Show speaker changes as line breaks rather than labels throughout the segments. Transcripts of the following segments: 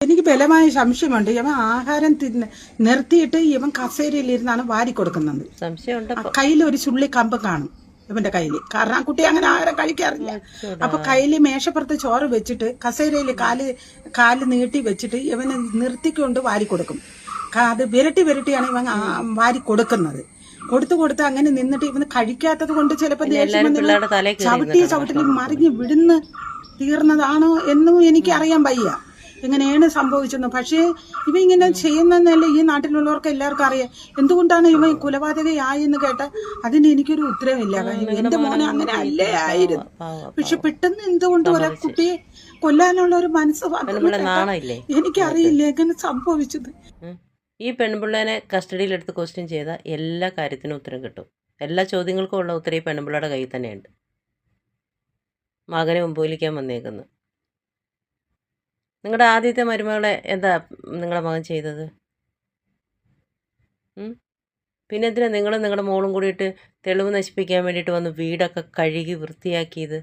എനിക്ക് ബലമായ സംശയമുണ്ട്. ഇവൻ ആഹാരം നിർത്തിയിട്ട് ഇവൻ കസേരയിലിരുന്നാണ് വാരി കൊടുക്കുന്നത്. കയ്യിൽ ഒരു ചുള്ളി കമ്പ് കാണും ഇവന്റെ കയ്യിൽ. കാരണം ആ കുട്ടി അങ്ങനെ ആഹാരം കഴിക്കാറില്ല. അപ്പൊ കയ്യിൽ മേശപ്പുറത്ത് ചോറ് വെച്ചിട്ട് കസേരയിൽ കാല് നീട്ടി വെച്ചിട്ട് ഇവന് നിർത്തിക്കൊണ്ട് വാരി കൊടുക്കും. അത് വിരട്ടിയാണ് ഇവൻ വാരി കൊടുക്കുന്നത്. കൊടുത്ത് അങ്ങനെ നിന്നിട്ട് ഇവന് കഴിക്കാത്തത് കൊണ്ട് ചിലപ്പോൾ ചവിട്ടി മറിഞ്ഞ് വിടുന്ന് തീർന്നതാണോ എന്നും എനിക്ക് അറിയാൻ വയ്യ എങ്ങനെയാണ് സംഭവിച്ചെന്ന്. പക്ഷേ ഇവ ഇങ്ങനെ ചെയ്യുന്നതല്ലേ ഈ നാട്ടിലുള്ളവർക്ക് എല്ലാവർക്കും അറിയാം. എന്തുകൊണ്ടാണ് ഇവ കൊലപാതകയായെന്ന് കേട്ട അതിന് എനിക്കൊരു ഉത്തരവില്ല. എന്റെ മോനെ അങ്ങനെ അല്ലേ ആയിരുന്നു. പക്ഷെ പെട്ടെന്ന് എന്തുകൊണ്ട് ഒരാ കുട്ടിയെ കൊല്ലാനുള്ള ഒരു മനസ്സ് എനിക്കറിയില്ല എങ്ങനെ സംഭവിച്ചത്.
ഈ പെൺപിള്ളേനെ കസ്റ്റഡിയിലെടുത്ത് ക്വസ്റ്റ്യൻ ചെയ്ത എല്ലാ കാര്യത്തിനും ഉത്തരം കിട്ടും. എല്ലാ ചോദ്യങ്ങൾക്കും ഉള്ള ഉത്തരം ഈ പെൺപിള്ളയുടെ കയ്യിൽ തന്നെയുണ്ട്. മകനെ മുമ്പോലിക്കാൻ വന്നേക്കുന്നു. നിങ്ങളുടെ ആദ്യത്തെ മരുമകളെ എന്താ നിങ്ങളുടെ മകൻ ചെയ്തത്? പിന്നെ എന്തിനാ നിങ്ങളും നിങ്ങളുടെ മോളും കൂടിയിട്ട് തെളിവ് നശിപ്പിക്കാൻ വേണ്ടിയിട്ട് വന്ന് വീടൊക്കെ കഴുകി വൃത്തിയാക്കിയത്?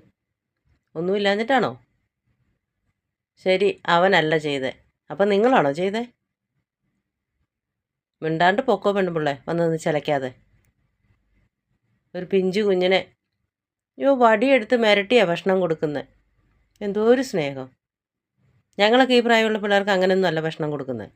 ഒന്നുമില്ലാഞ്ഞിട്ടാണോ? ശരി, അവനല്ല ചെയ്തേ. അപ്പം നിങ്ങളാണോ ചെയ്തേ? മിണ്ടാണ്ട് പൊക്കോ പെൺപിള്ളേ, വന്ന് ചിലക്കാതെ. ഒരു പിഞ്ചു കുഞ്ഞിനെ വടിയെടുത്ത് മിരട്ടിയാ ഭക്ഷണം കൊടുക്കുന്നത്. എന്തോ ഒരു സ്നേഹം. ഞങ്ങളൊക്കെ ഈ പ്രായമുള്ള പിള്ളേർക്ക് അങ്ങനെയൊന്നും അല്ല ഭക്ഷണം കൊടുക്കുന്നത്.